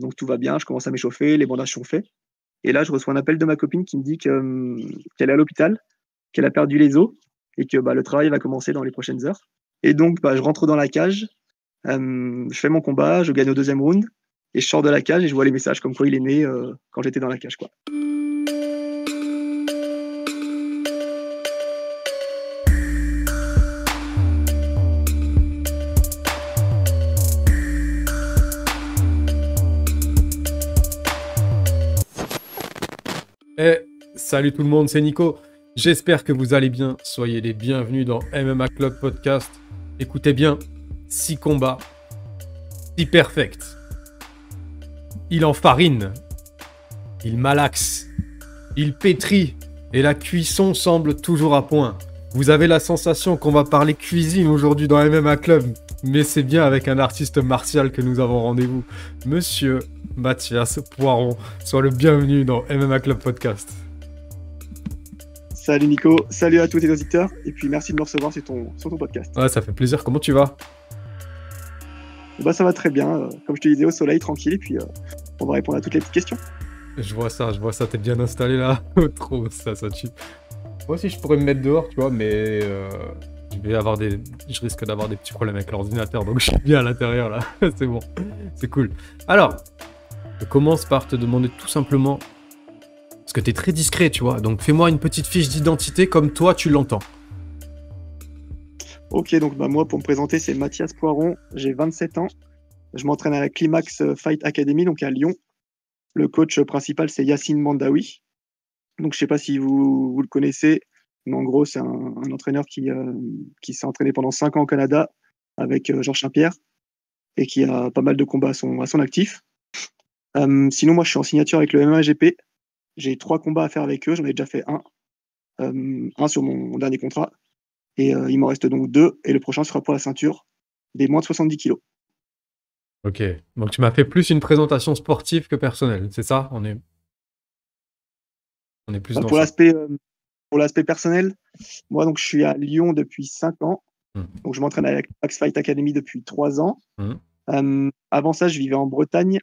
donc tout va bien, je commence à m'échauffer, les bandages sont faits et là, je reçois un appel de ma copine qui me dit que, qu'elle est à l'hôpital, qu'elle a perdu les os et que, le travail va commencer dans les prochaines heures et donc, je rentre dans la cage, je fais mon combat, je gagne au 2e round et je sors de la cage et je vois les messages comme quoi il est né, quand j'étais dans la cage, quoi. Eh, salut tout le monde, c'est Nico. J'espère que vous allez bien. Soyez les bienvenus dans MMA Club Podcast. Écoutez bien, 6 combats, 6 perfects. Il enfarine, il malaxe, il pétrit et la cuisson semble toujours à point. Vous avez la sensation qu'on va parler cuisine aujourd'hui dans MMA Club, mais c'est bien avec un artiste martial que nous avons rendez-vous. Monsieur Mathias Poiron, sois le bienvenu dans MMA Club Podcast. Salut Nico, salut à tous tes auditeurs et puis merci de me recevoir sur ton podcast. Ouais, ça fait plaisir. Comment tu vas? Ça va très bien, comme je te disais, au soleil, tranquille et puis on va répondre à toutes les petites questions. Je vois ça, t'es bien installé là. Trop, ça tue. Moi aussi, je pourrais me mettre dehors, tu vois, mais je risque d'avoir des petits problèmes avec l'ordinateur, donc je suis bien à l'intérieur là. C'est bon, c'est cool. Alors, je commence par te demander tout simplement, parce que t'es très discret, tu vois, donc fais-moi une petite fiche d'identité comme toi tu l'entends. Ok, donc moi pour me présenter, c'est Mathias Poiron, j'ai 27 ans, je m'entraîne à la Climax Fight Academy, donc à Lyon. Le coach principal, c'est Yacine Mandaoui. Donc je sais pas si vous le connaissez, mais en gros, c'est un entraîneur qui s'est entraîné pendant 5 ans au Canada avec Georges Saint-Pierre et qui a pas mal de combats à son actif. Sinon, moi, je suis en signature avec le MMA-GP. J'ai 3 combats à faire avec eux. J'en ai déjà fait un sur mon dernier contrat. Et il m'en reste donc 2. Et le prochain sera pour la ceinture des moins de 70 kilos. Ok, donc tu m'as fait plus une présentation sportive que personnelle, c'est ça? On est plus dans pour ça. Pour l'aspect personnel, moi, donc, je suis à Lyon depuis 5 ans. Donc, je m'entraîne à la Climax Fight Academy depuis 3 ans. Avant ça, je vivais en Bretagne,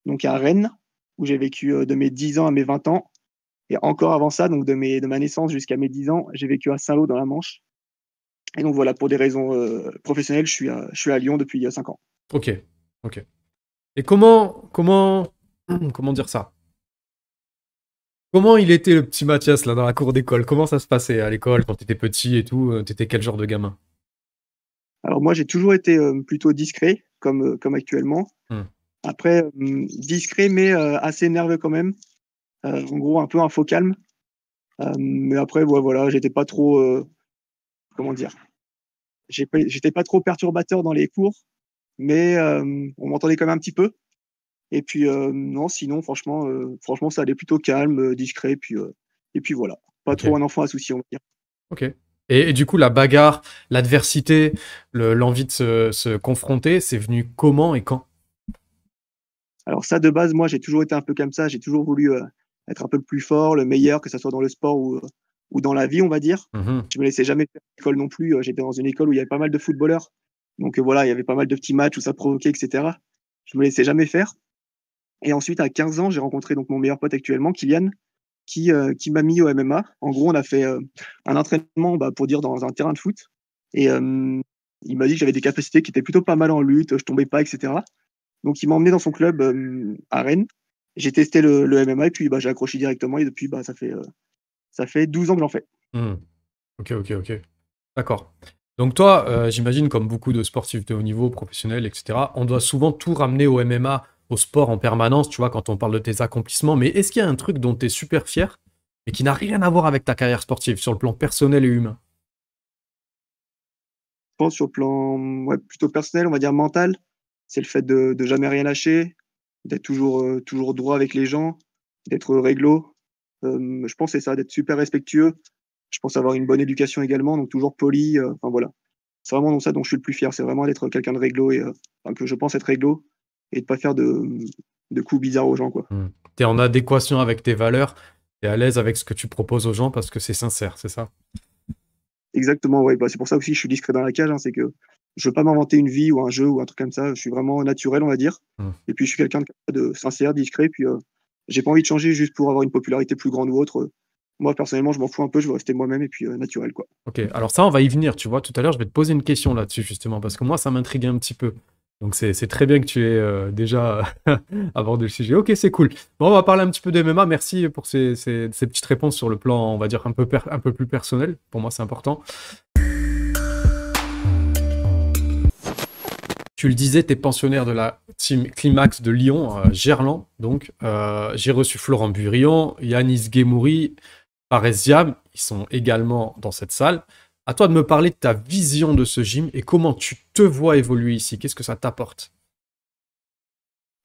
donc à Rennes, où j'ai vécu de mes 10 ans à mes 20 ans. Et encore avant ça, donc de ma naissance jusqu'à mes 10 ans, j'ai vécu à Saint-Lô dans la Manche. Et donc voilà, pour des raisons professionnelles, je suis à Lyon depuis 5 ans. Ok. Et comment dire ça? Comment il était le petit Mathias là dans la cour d'école? Comment ça se passait à l'école quand t'étais petit et tout? T'étais quel genre de gamin? Alors moi, j'ai toujours été plutôt discret, comme actuellement. Après, discret, mais assez nerveux quand même. En gros, un peu un faux calme. Mais après, voilà, j'étais pas trop, comment dire, j'étais pas trop perturbateur dans les cours, mais on m'entendait quand même un petit peu. Et puis non, sinon, franchement, ça allait plutôt calme, discret, et puis voilà. Pas trop un enfant à souci, on va dire. Ok. Et du coup, la bagarre, l'adversité, l'envie de se confronter, c'est venu comment et quand? Alors ça, de base, moi, j'ai toujours été un peu comme ça. J'ai toujours voulu être un peu le plus fort, le meilleur, que ce soit dans le sport ou dans la vie, on va dire. Je me laissais jamais faire l'école non plus. J'étais dans une école où il y avait pas mal de footballeurs. Donc voilà, il y avait pas mal de petits matchs où ça provoquait, etc. Je me laissais jamais faire. Et ensuite, à 15 ans, j'ai rencontré donc mon meilleur pote actuellement, Kylian, qui m'a mis au MMA. En gros, on a fait un entraînement, pour dire, dans un terrain de foot. Et il m'a dit que j'avais des capacités qui étaient plutôt pas mal en lutte, je tombais pas, etc. Donc, il m'a emmené dans son club à Rennes. J'ai testé le MMA et puis j'ai accroché directement. Et depuis, ça fait 12 ans que j'en fais. Ok. D'accord. Donc toi, j'imagine, comme beaucoup de sportifs de haut niveau, professionnels, etc., on doit souvent tout ramener au MMA, au sport en permanence, tu vois, quand on parle de tes accomplissements. Mais est-ce qu'il y a un truc dont tu es super fier et qui n'a rien à voir avec ta carrière sportive, sur le plan personnel et humain? Je pense sur le plan plutôt personnel, on va dire mental, c'est le fait de jamais rien lâcher, d'être toujours droit avec les gens, d'être réglo. Je pense que c'est ça, d'être super respectueux. Je pense avoir une bonne éducation également, donc toujours poli. Enfin voilà, c'est vraiment dans ça dont je suis le plus fier. C'est vraiment d'être quelqu'un de réglo et que je pense être réglo et de pas faire de coups bizarres aux gens, quoi. T'es en adéquation avec tes valeurs, t'es à l'aise avec ce que tu proposes aux gens parce que c'est sincère, c'est ça? Exactement, ouais. C'est pour ça aussi que je suis discret dans la cage, c'est que je veux pas m'inventer une vie ou un jeu ou un truc comme ça. Je suis vraiment naturel, on va dire. Et puis je suis quelqu'un de sincère, discret. Puis j'ai pas envie de changer juste pour avoir une popularité plus grande ou autre. Moi, personnellement, je m'en fous un peu. Je veux rester moi-même et puis naturel, quoi. Ok, alors ça, on va y venir. Tu vois, tout à l'heure, je vais te poser une question là-dessus, justement, parce que moi, ça m'intrigue un petit peu. Donc, c'est très bien que tu aies déjà abordé le sujet. Ok, c'est cool. Bon, on va parler un petit peu de MMA. Merci pour ces petites réponses sur le plan, on va dire, un peu plus personnel. Pour moi, c'est important. Tu le disais, tu es pensionnaire de la team Climax de Lyon, Gerland. Donc, j'ai reçu Florent Burion, Yanis Guémouri, Fares Ziam. Ils sont également dans cette salle. À toi de me parler de ta vision de ce gym et comment tu te vois évoluer ici. Qu'est-ce que ça t'apporte?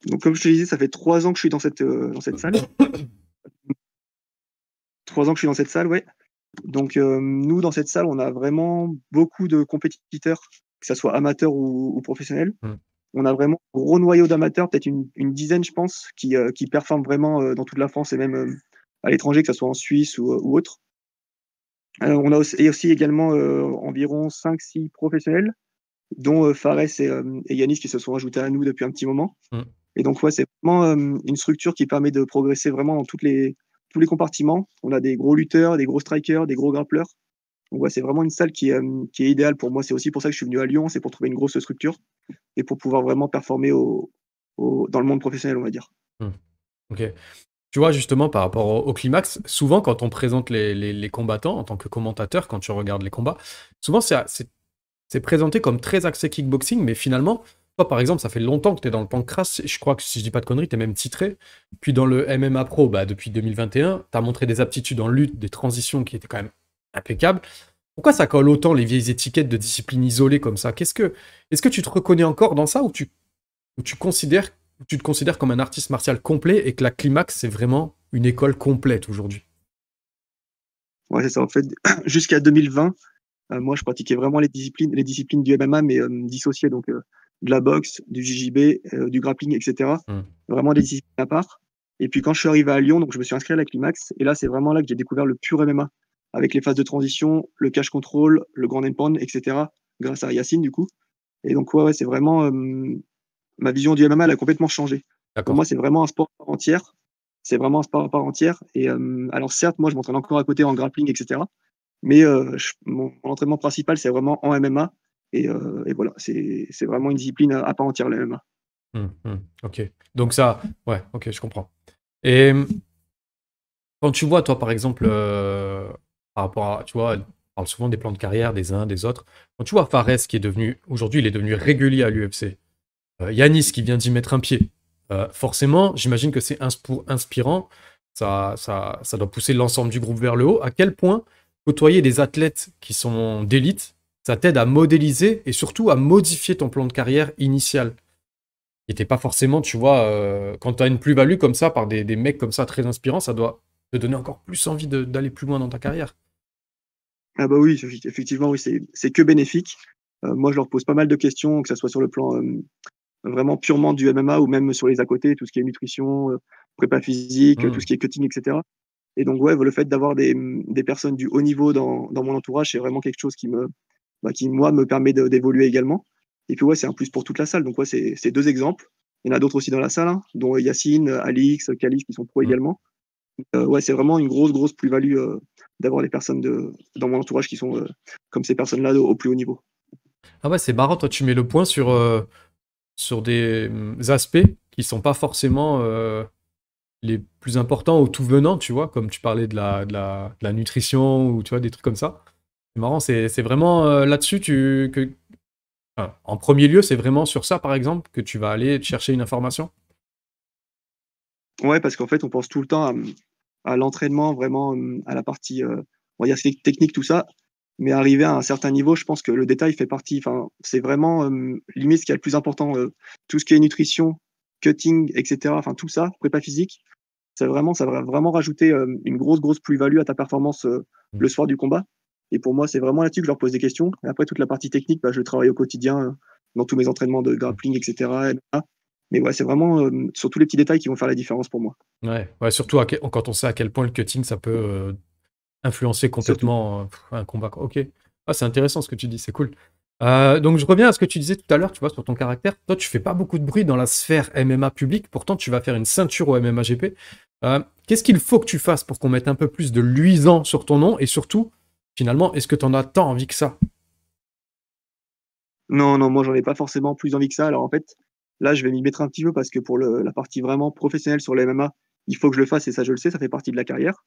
Donc, comme je te disais, ça fait 3 ans que je suis dans cette salle. 3 ans que je suis dans cette salle, ouais. Donc, nous, dans cette salle, on a vraiment beaucoup de compétiteurs, que ce soit amateurs ou professionnels. On a vraiment un gros noyau d'amateurs, peut-être une dizaine, je pense, qui performent vraiment dans toute la France et même à l'étranger, que ce soit en Suisse ou autre. On a aussi également environ 5-6 professionnels, dont Fares et Yanis qui se sont ajoutés à nous depuis un petit moment. Et donc, ouais, c'est vraiment une structure qui permet de progresser vraiment dans tous les compartiments. On a des gros lutteurs, des gros strikers, des gros grappleurs. Donc, ouais, c'est vraiment une salle qui est idéale pour moi. C'est aussi pour ça que je suis venu à Lyon, c'est pour trouver une grosse structure et pour pouvoir vraiment performer dans le monde professionnel, on va dire. Ok. Tu vois, justement, par rapport au climax, souvent, quand on présente les combattants en tant que commentateur, quand tu regardes les combats, souvent, c'est présenté comme très axé kickboxing, mais finalement, toi, par exemple, ça fait longtemps que tu es dans le pancras. Je crois que, si je dis pas de conneries, tu es même titré. Puis dans le MMA Pro, depuis 2021, tu as montré des aptitudes en lutte, des transitions qui étaient quand même impeccables. Pourquoi ça colle autant les vieilles étiquettes de discipline isolée comme ça? Est-ce que tu te reconnais encore dans ça ou tu te considères comme un artiste martial complet et que la Climax, c'est vraiment une école complète aujourd'hui? Ouais, c'est ça. En fait, jusqu'à 2020, moi, je pratiquais vraiment les disciplines du MMA, mais dissociées. Donc, de la boxe, du JJB, du grappling, etc. Vraiment des disciplines à part. Et puis, quand je suis arrivé à Lyon, donc je me suis inscrit à la Climax. Et là, c'est vraiment là que j'ai découvert le pur MMA, avec les phases de transition, le cash control, le grand and pound, etc. Grâce à Yacine, du coup. Et donc, ouais, c'est vraiment ma vision du MMA, elle a complètement changé. Pour moi, c'est vraiment un sport à part entière. C'est vraiment un sport à part entière. Et alors, certes, moi, je m'entraîne encore à côté en grappling, etc. Mais mon entraînement principal, c'est vraiment en MMA. Et voilà, c'est vraiment une discipline à part entière, le MMA. Ok. Donc ça, ouais, ok, je comprends. Et quand tu vois, toi, par exemple, par rapport à, tu vois, on parle souvent des plans de carrière des uns, des autres. Quand tu vois Fares qui est aujourd'hui, il est devenu régulier à l'UFC. Yanis qui vient d'y mettre un pied. Forcément, j'imagine que c'est inspirant. Ça doit pousser l'ensemble du groupe vers le haut. À quel point côtoyer des athlètes qui sont d'élite, ça t'aide à modéliser et surtout à modifier ton plan de carrière initial? Qui n'était pas forcément, tu vois, quand tu as une plus-value comme ça, par des mecs comme ça très inspirants, ça doit te donner encore plus envie d'aller plus loin dans ta carrière. Ah bah oui, effectivement, oui, c'est que bénéfique. Moi, je leur pose pas mal de questions, que ce soit sur le plan vraiment purement du MMA ou même sur les à côté, tout ce qui est nutrition, prépa physique, tout ce qui est cutting, etc. Et donc, ouais, le fait d'avoir des personnes du haut niveau dans mon entourage, c'est vraiment quelque chose qui, moi, me permet d'évoluer également. Et puis, ouais, c'est un plus pour toute la salle. Donc, ouais, c'est 2 exemples. Il y en a d'autres aussi dans la salle, hein, dont Yacine, Alix, Khalif, qui sont pros également. Ouais, c'est vraiment une grosse plus-value d'avoir des personnes dans mon entourage qui sont comme ces personnes-là au plus haut niveau. Ah ouais, c'est marrant, toi, tu mets le point sur des aspects qui sont pas forcément les plus importants ou tout venant, tu vois, comme tu parlais de la nutrition ou tu vois, des trucs comme ça. C'est marrant, c'est vraiment là-dessus enfin, en premier lieu, c'est vraiment sur ça, par exemple, que tu vas aller chercher une information. Ouais, parce qu'en fait, on pense tout le temps à l'entraînement, vraiment à la partie, on va dire technique, tout ça. Mais arrivé à un certain niveau, je pense que le détail fait partie. Enfin, c'est vraiment limite ce qui est le plus important. Tout ce qui est nutrition, cutting, etc. Enfin, tout ça, prépa physique, ça va vraiment rajouter une grosse plus-value à ta performance le soir du combat. Et pour moi, c'est vraiment là-dessus que je leur pose des questions. Et après, toute la partie technique, je le travaille au quotidien dans tous mes entraînements de grappling, etc. Mais ouais, c'est vraiment sur tous les petits détails qui vont faire la différence pour moi. Ouais, surtout quand on sait à quel point le cutting, ça peut influencer Surtout. complètement un combat. Ok. Ah, c'est intéressant ce que tu dis, c'est cool. Donc je reviens à ce que tu disais tout à l'heure, tu vois, sur ton caractère. Toi, tu fais pas beaucoup de bruit dans la sphère MMA publique, pourtant tu vas faire une ceinture au MMA GP. Qu'est-ce qu'il faut que tu fasses pour qu'on mette un peu plus de luisant sur ton nom? Et surtout, finalement, est-ce que tu en as tant envie que ça? Non, non, moi, j'en ai pas forcément plus envie que ça. Alors, en fait, là, je vais m'y mettre un petit peu parce que pour la partie vraiment professionnelle sur le MMA, il faut que je le fasse et ça, je le sais, ça fait partie de la carrière.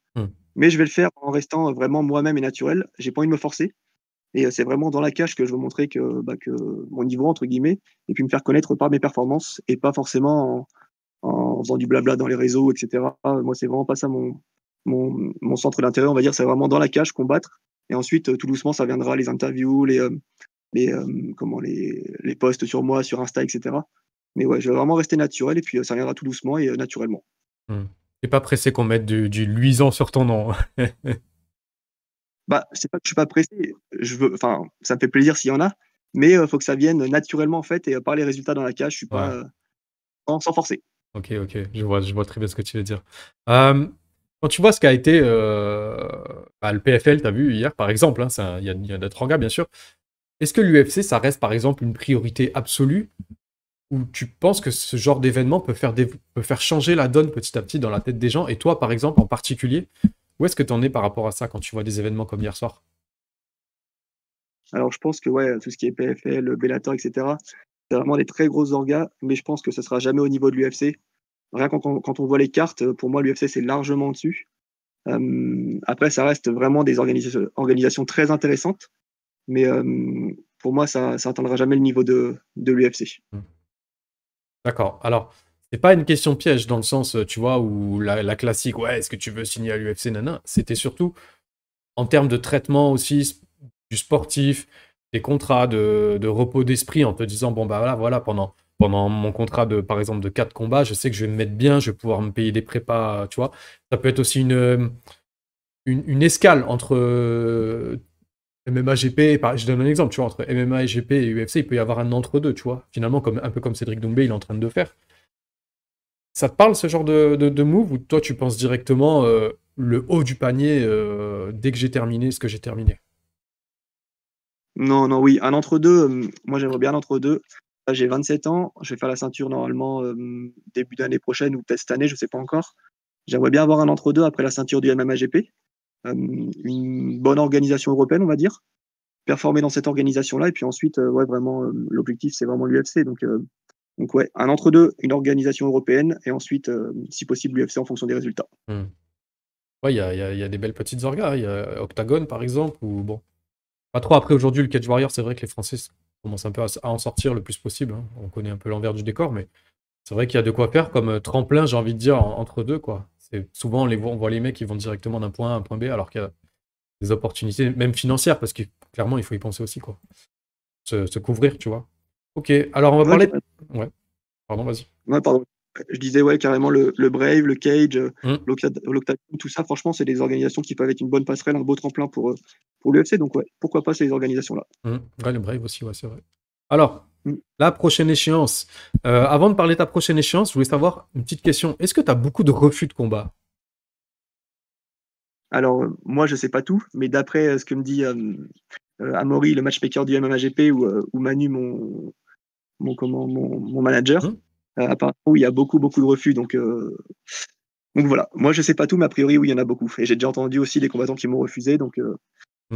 Mais je vais le faire en restant vraiment moi-même et naturel. J'ai pas envie de me forcer. Et c'est vraiment dans la cage que je veux montrer que mon niveau, entre guillemets, et puis me faire connaître par mes performances et pas forcément en faisant du blabla dans les réseaux, etc. Moi, c'est vraiment pas ça mon centre d'intérêt, on va dire. C'est vraiment dans la cage combattre. Et ensuite, tout doucement, ça viendra, les interviews, les posts sur moi, sur Insta, etc. Mais ouais, je vais vraiment rester naturel et puis ça viendra tout doucement et naturellement. T'es pas pressé qu'on mette du luisant sur ton nom. Bah, c'est pas que je suis pas pressé. Enfin, ça me fait plaisir s'il y en a, mais faut que ça vienne naturellement en fait et par les résultats dans la cage. Je suis Ouais. pas sans forcer. Ok, je vois très bien ce que tu veux dire. Quand tu vois ce qu'a été le PFL, tu as vu hier, par exemple, hein, il y a d'autres rangas, bien sûr. Est-ce que l'UFC, ça reste, par exemple, une priorité absolue ou tu penses que ce genre d'événement peut faire changer la donne petit à petit dans la tête des gens? Et toi, par exemple, en particulier, où est-ce que tu en es par rapport à ça quand tu vois des événements comme hier soir? Alors je pense que ouais, tout ce qui est PFL, Bellator, etc., c'est vraiment des très grosses orgas, mais je pense que ce sera jamais au niveau de l'UFC. Rien quand on voit les cartes, pour moi, l'UFC, c'est largement au-dessus. Après, ça reste vraiment des organisations très intéressantes, mais pour moi, ça atteindra jamais le niveau de l'UFC. D'accord. Alors, c'est pas une question piège dans le sens, tu vois, où la classique, ouais, est-ce que tu veux signer à l'UFC, nana. C'était surtout en termes de traitement aussi du sportif, des contrats de repos d'esprit en te disant, bon, bah voilà, pendant mon contrat par exemple, de 4 combats, je sais que je vais me mettre bien, je vais pouvoir me payer des prépas, tu vois. Ça peut être aussi une escale entre MMA, GP, je donne un exemple, tu vois, entre MMA et GP et UFC, il peut y avoir un entre-deux, tu vois. Finalement, un peu comme Cédric Doumbé, il est en train de faire. Ça te parle ce genre de move ou toi tu penses directement le haut du panier dès que j'ai terminé ce que j'ai terminé? Non, non, oui, un entre-deux, moi j'aimerais bien un entre-deux. Là, j'ai 27 ans, je vais faire la ceinture normalement début d'année prochaine ou peut-être cette année, je sais pas encore. J'aimerais bien avoir un entre-deux après la ceinture du MMA-GP. Une bonne organisation européenne, on va dire. Performer dans cette organisation-là. Et puis ensuite, ouais, vraiment, l'objectif, c'est vraiment l'UFC. Donc ouais, un entre-deux, une organisation européenne. Et ensuite, si possible, l'UFC en fonction des résultats. Ouais, il y a des belles petites orgas. Il y a Octagon, par exemple, ou bon. Pas trop après aujourd'hui, le Cage Warrior, c'est vrai que les Français commencent un peu à en sortir le plus possible, hein. On connaît un peu l'envers du décor, mais c'est vrai qu'il y a de quoi faire comme tremplin, j'ai envie de dire, entre deux, quoi. C'est souvent, on voit les mecs qui vont directement d'un point A à un point B, alors qu'il y a des opportunités, même financières, parce que clairement, il faut y penser aussi, quoi. Se couvrir, tu vois. Ok, alors on va Ouais, parler. Ouais, pardon, vas-y. ouais, pardon. Je disais, ouais, carrément, le Brave, le Cage, Hum. l'Octagon, tout ça, franchement, c'est des organisations qui peuvent être une bonne passerelle, un beau tremplin pour l'UFC. Donc, ouais, pourquoi pas ces organisations-là. Ouais, le Brave aussi, ouais, c'est vrai. Alors, Mm. la prochaine échéance. Avant de parler de ta prochaine échéance, je voulais savoir une petite question. Est-ce que tu as beaucoup de refus de combat? Alors, moi, je sais pas tout, mais d'après ce que me dit Amaury, le matchmaker du MMA-GP, ou Manu, mon manager, apparemment, oui, il y a beaucoup, beaucoup de refus. Donc voilà, moi, je sais pas tout, mais a priori, oui, il y en a beaucoup. Et j'ai déjà entendu aussi des combattants qui m'ont refusé. Donc,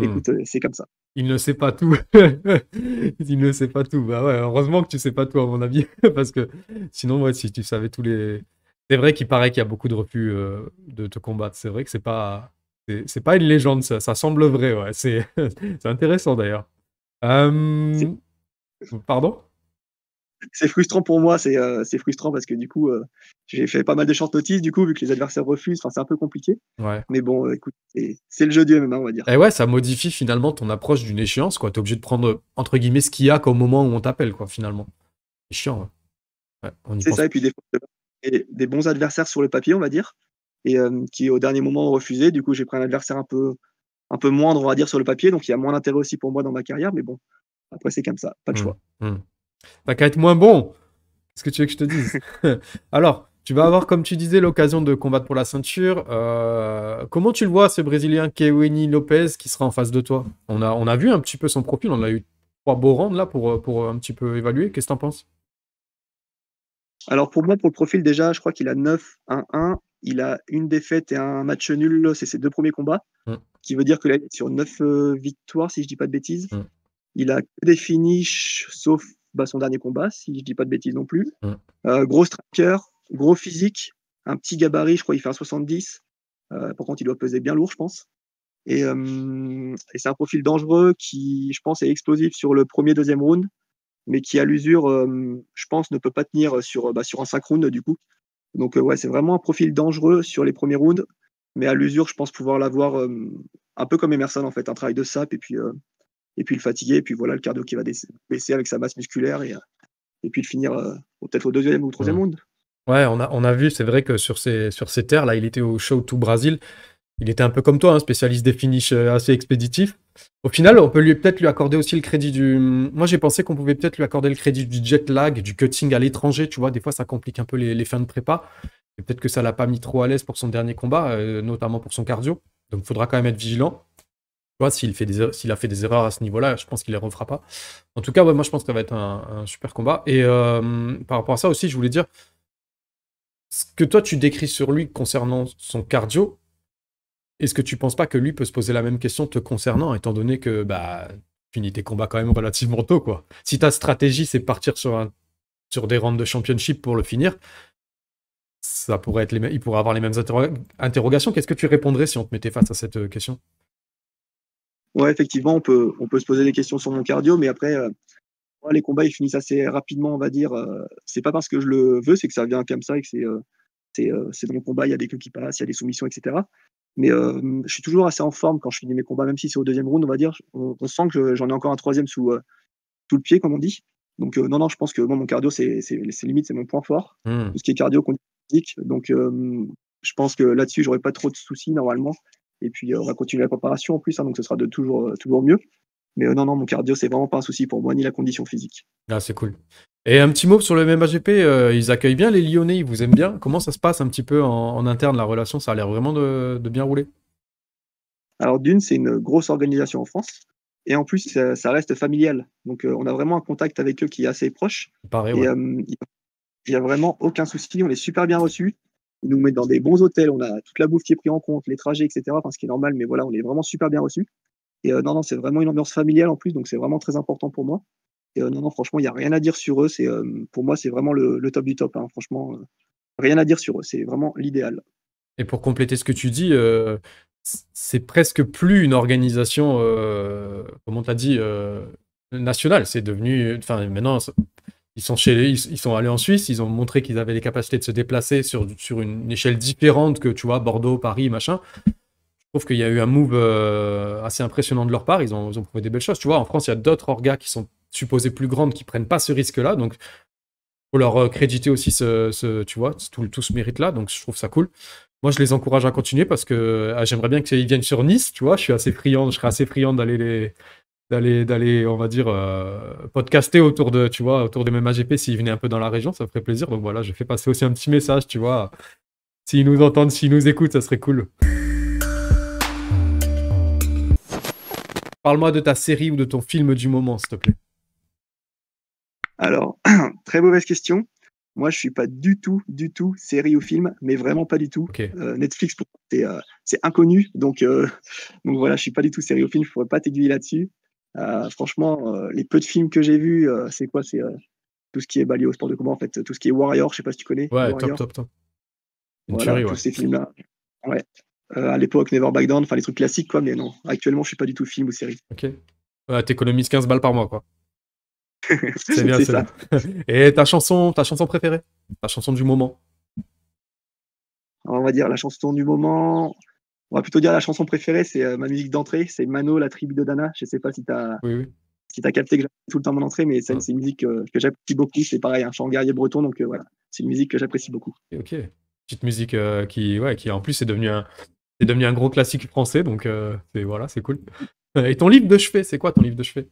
écoute, c'est comme ça. Il ne sait pas tout. Il ne sait pas tout. Bah ouais, heureusement que tu sais pas tout, à mon avis. Parce que sinon, ouais, si tu savais tous les. C'est vrai qu'il paraît qu'il y a beaucoup de refus de te combattre. C'est vrai que c'est pas une légende, ça semble vrai, ouais. C'est intéressant d'ailleurs. Pardon? C'est frustrant pour moi, c'est frustrant parce que du coup, j'ai fait pas mal de short notice, du coup, vu que les adversaires refusent, c'est un peu compliqué. Ouais. Mais bon, écoute, c'est le jeu du MMA, on va dire. Et ouais, ça modifie finalement ton approche d'une échéance, quoi. T'es obligé de prendre, entre guillemets, ce qu'il y a qu'au moment où on t'appelle, quoi, finalement. C'est chiant, ouais. Ouais, on y C'est pense. ça, et puis des bons adversaires sur le papier, on va dire, et qui au dernier moment ont refusé. Du coup, j'ai pris un adversaire un peu moindre, on va dire, sur le papier, donc il y a moins d'intérêt aussi pour moi dans ma carrière, mais bon, après, c'est comme ça, pas de choix. T'as qu'à être moins bon. Qu'est-ce que tu veux que je te dise? Alors, tu vas avoir, comme tu disais, l'occasion de combattre pour la ceinture. Comment tu le vois, ce Brésilien Kevin Lopez qui sera en face de toi? On a vu un petit peu son profil, on a eu 3 beaux rounds là pour un petit peu évaluer. Qu'est-ce que t'en penses? Alors pour moi, pour le profil déjà, je crois qu'il a 9-1-1. Il a une défaite et un match nul, c'est ses 2 premiers combats, qui veut dire que là, il est sur 9 victoires, si je dis pas de bêtises. Il a que des finishes, sauf son dernier combat, si je dis pas de bêtises non plus. Gros striker, gros physique, un petit gabarit, je crois qu'il fait un 70. Par contre, il doit peser bien lourd, je pense. Et c'est un profil dangereux qui, je pense, est explosif sur le premier, deuxième round, mais qui, à l'usure, je pense, ne peut pas tenir sur un 5 rounds, du coup. Donc, ouais, c'est vraiment un profil dangereux sur les premiers rounds, mais à l'usure, je pense pouvoir l'avoir un peu comme Emerson, en fait, un travail de sap, et puis le fatiguer, et puis voilà, le cardio qui va baisser avec sa masse musculaire, et puis le finir peut-être au deuxième ou troisième round. Ouais, on a vu, c'est vrai que sur ces terres, là, il était au Show to Brazil. Il était un peu comme toi, spécialiste des finishes assez expéditifs. Au final, on peut peut-être lui accorder aussi le crédit du... Moi, j'ai pensé qu'on pouvait peut-être lui accorder le crédit du jet lag, du cutting à l'étranger. Tu vois, des fois, ça complique un peu les fins de prépa. Et peut-être que ça l'a pas mis trop à l'aise pour son dernier combat, notamment pour son cardio. Donc, il faudra quand même être vigilant. Tu vois, s'il a fait des erreurs à ce niveau-là, je pense qu'il les refera pas. En tout cas, ouais, moi, je pense que ça va être un super combat. Et par rapport à ça aussi, je voulais dire, ce que toi, tu décris sur lui concernant son cardio, est-ce que tu penses pas que lui peut se poser la même question te concernant, étant donné que tu finis tes combats quand même relativement tôt, quoi. Si ta stratégie, c'est partir sur des rounds de championship pour le finir, ça pourrait être il pourrait avoir les mêmes interrogations. Qu'est-ce que tu répondrais si on te mettait face à cette question? Ouais, effectivement, on peut se poser des questions sur mon cardio, mais après, les combats, ils finissent assez rapidement, on va dire. C'est pas parce que je le veux, c'est que ça vient comme ça et que c'est dans le combat, il y a des coups qui passent, il y a des soumissions, etc. Mais je suis toujours assez en forme quand je finis mes combats, même si c'est au deuxième round, on va dire. On sent que j'en ai encore un troisième sous le pied, comme on dit. Donc non, je pense que moi, mon cardio, c'est limite, c'est mon point fort. Tout ce qui est cardio, condition physique. Donc je pense que là-dessus, j'aurai pas trop de soucis normalement. Et puis on va continuer la préparation en plus, donc ce sera de toujours mieux. Mais non, mon cardio, c'est vraiment pas un souci pour moi, ni la condition physique. Ah, c'est cool. Et un petit mot sur le MMAGP, ils accueillent bien les Lyonnais, ils vous aiment bien. Comment ça se passe un petit peu en interne, la relation? Ça a l'air vraiment de bien rouler. Alors d'une, c'est une grosse organisation en France. Et en plus, ça reste familial. Donc on a vraiment un contact avec eux qui est assez proche. Pareil, Et ouais. il n'y a vraiment aucun souci, on est super bien reçus. Ils nous mettent dans des bons hôtels, on a toute la bouffe qui est prise en compte, les trajets, etc. Enfin, ce qui est normal, mais voilà, on est vraiment super bien reçus. Et non, c'est vraiment une ambiance familiale en plus, donc c'est vraiment très important pour moi. Et non, franchement, il n'y a rien à dire sur eux. Pour moi, c'est vraiment le top du top, hein. Franchement, rien à dire sur eux, c'est vraiment l'idéal. Et pour compléter ce que tu dis, c'est presque plus une organisation, comme on t'a dit, nationale. C'est devenu... Enfin, maintenant, ils sont allés en Suisse, ils ont montré qu'ils avaient les capacités de se déplacer sur une échelle différente que, tu vois, Bordeaux, Paris, machin. Je trouve qu'il y a eu un move assez impressionnant de leur part. Ils ont prouvé des belles choses. Tu vois, en France, il y a d'autres orgas qui sont supposées plus grandes qui prennent pas ce risque-là. Donc, faut leur créditer aussi tu vois, tout ce mérite-là. Donc, je trouve ça cool. Moi, je les encourage à continuer parce que j'aimerais bien qu'ils viennent sur Nice. Tu vois, je serais assez friand d'aller, on va dire, podcaster autour des mêmes AGP s'ils venaient un peu dans la région. Ça me ferait plaisir. Donc voilà, je fais passer aussi un petit message, tu vois. S'ils nous entendent, s'ils nous écoutent, ça serait cool. Parle-moi de ta série ou de ton film du moment, s'il te plaît. Alors, très mauvaise question. Moi, je suis pas du tout série ou film, mais vraiment pas du tout. Okay. Netflix, c'est inconnu, donc voilà, je suis pas du tout série ou film, je pourrais pas t'aiguiller là-dessus. Franchement, les peu de films que j'ai vus, c'est quoi? C'est tout ce qui est lié au sport de combat, en fait, tout ce qui est Warrior, je sais pas si tu connais. Ouais, Warrior. top. Une voilà, tuerie, tous ouais. ces films-là. Ouais. À l'époque, Never Back Down, enfin les trucs classiques, quoi, mais non, actuellement, je suis pas du tout film ou série. Ok. Ouais, t'économises 15 balles par mois, quoi. C'est bien, c'est c'est ça. bien. Et ta chanson préférée? Ta chanson du moment? Alors, on va dire la chanson du moment. On va plutôt dire la chanson préférée, c'est ma musique d'entrée, c'est Mano, la tribu de Dana. Je sais pas si tu as, Oui. si t'as capté que j'apprécie tout le temps mon entrée, mais c'est une musique que j'apprécie beaucoup. C'est pareil, un chant guerrier breton, donc voilà, c'est une musique que j'apprécie beaucoup. Ok. Petite musique qui en plus est devenu un gros classique français, donc c'est cool. Et ton livre de chevet, c'est quoi ton livre de chevet?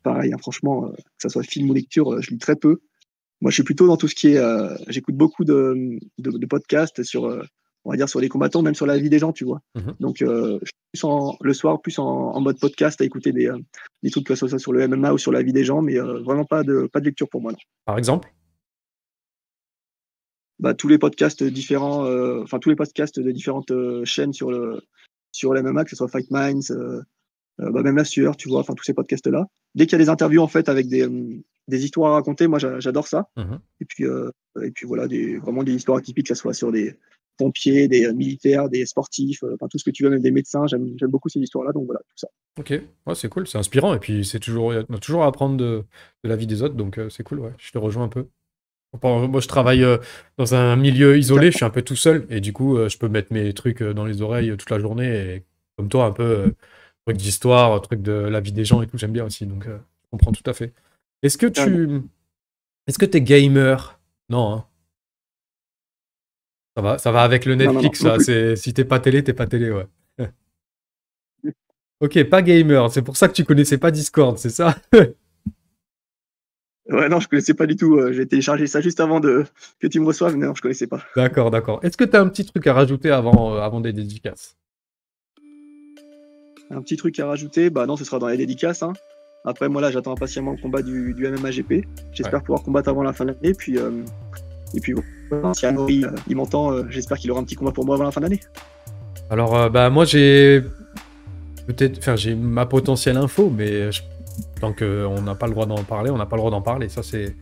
Pareil, hein, franchement, que ça soit film ou lecture, je lis très peu. Moi, je suis plutôt dans tout ce qui est. J'écoute beaucoup de podcasts sur on va dire, sur les combattants, même sur la vie des gens, tu vois. Donc, je suis le soir plus en mode podcast à écouter des trucs, que ce soit sur le MMA ou sur la vie des gens, mais vraiment pas de lecture pour moi. Non. Par exemple? Bah, tous les podcasts différents, tous les podcasts de différentes chaînes sur le MMA, que ce soit Fight Minds, même La Sueur, tu vois, enfin tous ces podcasts-là. Dès qu'il y a des interviews en fait avec des histoires à raconter, moi j'adore ça. Et puis voilà, vraiment des histoires atypiques, que ce soit sur des pompiers, des militaires, des sportifs, tout ce que tu veux, même des médecins. J'aime beaucoup ces histoires-là, donc voilà, tout ça. Ok, ouais, c'est cool, c'est inspirant, et puis on a toujours à apprendre de la vie des autres, donc c'est cool, ouais, je te rejoins un peu. Moi, je travaille dans un milieu isolé, je suis un peu tout seul, et du coup, je peux mettre mes trucs dans les oreilles toute la journée, et comme toi, un peu truc d'histoire, truc de la vie des gens et tout, j'aime bien aussi, donc je comprends tout à fait. Est-ce que t'es gamer? Non, hein. Ça va avec le Netflix, non, là. Si t'es pas télé, ouais. Ok, pas gamer, c'est pour ça que tu connaissais pas Discord, c'est ça? Ouais, non, je connaissais pas du tout. J'ai téléchargé ça juste avant que tu me reçoives, mais non, je connaissais pas. D'accord. Est-ce que tu as un petit truc à rajouter avant des dédicaces? Un petit truc à rajouter? Bah non, ce sera dans les dédicaces. Hein. Après, moi là, j'attends impatiemment le combat du MMA GP. J'espère pouvoir combattre avant la fin de l'année. Et puis bon, si Amaury il m'entend, j'espère qu'il aura un petit combat pour moi avant la fin de l'année. Alors, moi j'ai ma potentielle info, mais tant qu'on n'a pas le droit d'en parler, on n'a pas le droit d'en parler. Ça, c'est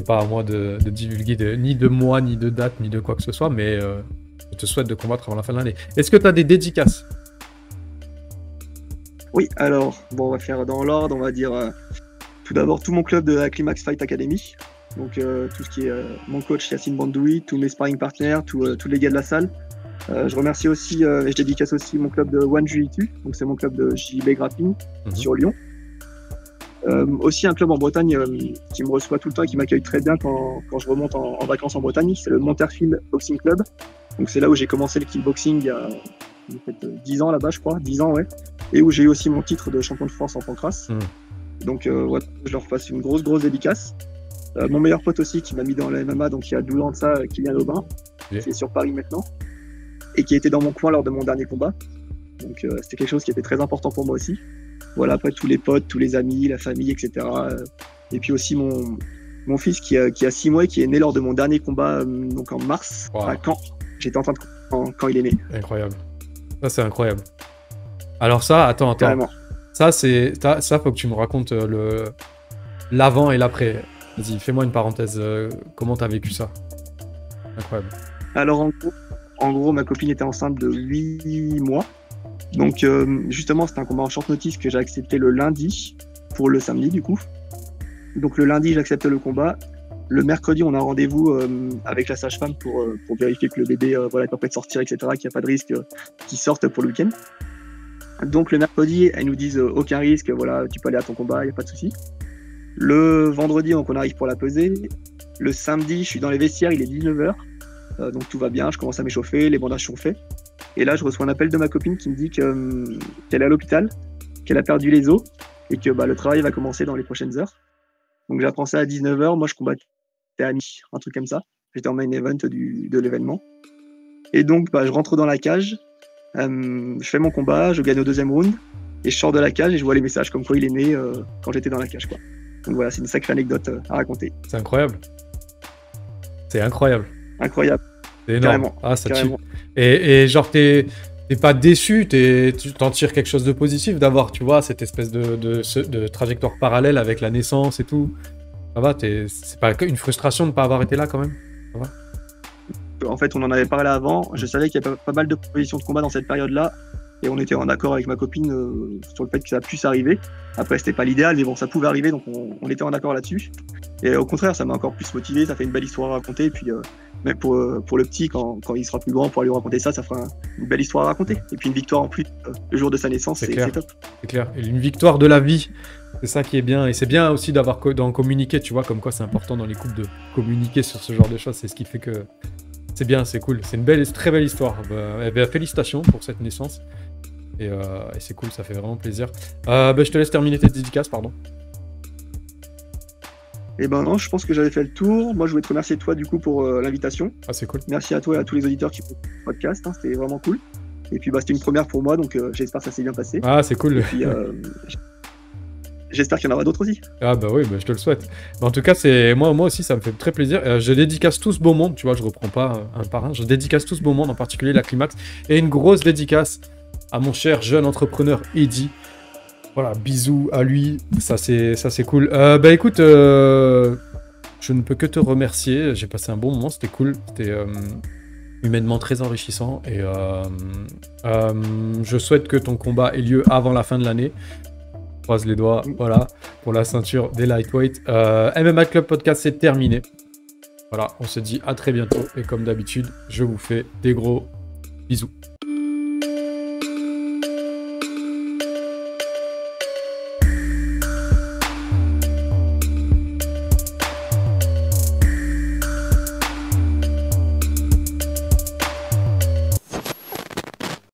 pas à moi de divulguer ni de moi, ni de date, ni de quoi que ce soit, mais je te souhaite de combattre avant la fin de l'année. Est-ce que tu as des dédicaces? Oui, alors, bon, on va faire dans l'ordre, on va dire tout d'abord tout mon club de la Climax Fight Academy. Donc tout ce qui est mon coach Yacine Bandoui, tous mes sparring partners, tous les gars de la salle. Je remercie aussi et je dédicace aussi mon club de One Jiu-Jitsu, donc c'est mon club de JB Grappling sur Lyon. Aussi un club en Bretagne qui me reçoit tout le temps et qui m'accueille très bien quand je remonte en vacances en Bretagne, c'est le Monterfield Boxing Club. Donc c'est là où j'ai commencé le kickboxing il y a peut-être 10 ans là-bas, je crois, 10 ans, ouais. Et où j'ai eu aussi mon titre de champion de France en pancrace. Donc voilà, je leur passe une grosse dédicace. Mon meilleur pote aussi qui m'a mis dans le MMA, donc il y a 12 ans de ça, Kylian Aubin, qui est sur Paris maintenant, et qui était dans mon coin lors de mon dernier combat. Donc c'était quelque chose qui était très important pour moi aussi. Voilà, après tous les potes, tous les amis, la famille, etc. Et puis aussi mon fils qui a 6 mois et qui est né lors de mon dernier combat, donc en mars, à Caen. J'étais en train de quand il est né. Incroyable. Ça, c'est incroyable. Alors ça, attends. Carrément. Ça, faut que tu me racontes l'avant et l'après. Vas-y, fais-moi une parenthèse. Comment t'as vécu ça? Incroyable. Alors, en gros, ma copine était enceinte de 8 mois. Donc, justement, c'était un combat en short notice que j'ai accepté le lundi pour le samedi, du coup. Donc, le lundi, j'accepte le combat. Le mercredi, on a un rendez-vous avec la sage-femme pour vérifier que le bébé est pas prêt de sortir, etc., qu'il n'y a pas de risque qu'il sorte pour le week-end. Donc, le mercredi, elles nous disent aucun risque, voilà, tu peux aller à ton combat, il n'y a pas de souci. Le vendredi, donc, on arrive pour la pesée. Le samedi, je suis dans les vestiaires, il est 19h. Donc, tout va bien, je commence à m'échauffer, les bandages sont faits. Et là, je reçois un appel de ma copine qui me dit qu'elle est à l'hôpital, qu'elle a perdu les os et que le travail va commencer dans les prochaines heures. Donc, j'apprends ça à 19h. Moi, je combattais à mi, un truc comme ça. J'étais en main event de l'événement. Et donc, je rentre dans la cage, je fais mon combat, je gagne au deuxième round et je sors de la cage et je vois les messages comme quoi il est né quand j'étais dans la cage, quoi. Donc voilà, c'est une sacrée anecdote à raconter. C'est incroyable. C'est incroyable. Incroyable. C'est énorme. Carrément. Ah, ça carrément. tue. Et genre, t'es pas déçu, tu t'en tires quelque chose de positif d'avoir, tu vois, cette espèce de trajectoire parallèle avec la naissance et tout. Ça va, c'est pas une frustration de ne pas avoir été là quand même? Ça va? En fait, on en avait parlé avant. Je savais qu'il y avait pas mal de propositions de combat dans cette période-là. Et on était en accord avec ma copine sur le fait que ça puisse arriver. Après, c'était pas l'idéal, mais bon, ça pouvait arriver, donc on était en accord là-dessus. Et au contraire, ça m'a encore plus motivé, ça fait une belle histoire à raconter. Et puis, même pour le petit, quand il sera plus grand, pour lui raconter ça fera une belle histoire à raconter. Et puis une victoire en plus, le jour de sa naissance, c'est top. C'est clair. Et une victoire de la vie, c'est ça qui est bien. Et c'est bien aussi d'en communiquer, tu vois, comme quoi c'est important dans les couples de communiquer sur ce genre de choses. C'est ce qui fait que c'est bien, c'est cool. C'est une très belle histoire. Félicitations pour cette naissance. Et c'est cool, ça fait vraiment plaisir. Je te laisse terminer tes dédicaces, pardon. Eh ben non, je pense que j'avais fait le tour. Moi, je voulais te remercier toi du coup pour l'invitation. Ah, c'est cool. Merci à toi et à tous les auditeurs qui font le podcast. Hein, c'était vraiment cool. Et puis c'était une première pour moi, donc j'espère que ça s'est bien passé. Ah, c'est cool. Et puis j'espère qu'il y en aura d'autres aussi. Ah bah oui, bah, je te le souhaite. Mais en tout cas, moi aussi, ça me fait très plaisir. Je dédicace tout ce beau monde, tu vois, je reprends pas un par un. Je dédicace tout ce beau monde, en particulier la Climax. Et une grosse dédicace à mon cher jeune entrepreneur Eddy. Voilà, bisous à lui, ça c'est cool. Bah écoute, je ne peux que te remercier, j'ai passé un bon moment, c'était cool, c'était humainement très enrichissant et je souhaite que ton combat ait lieu avant la fin de l'année. Croise les doigts, voilà, pour la ceinture des lightweight. MMA Club Podcast, c'est terminé. Voilà, on se dit à très bientôt et comme d'habitude, je vous fais des gros bisous.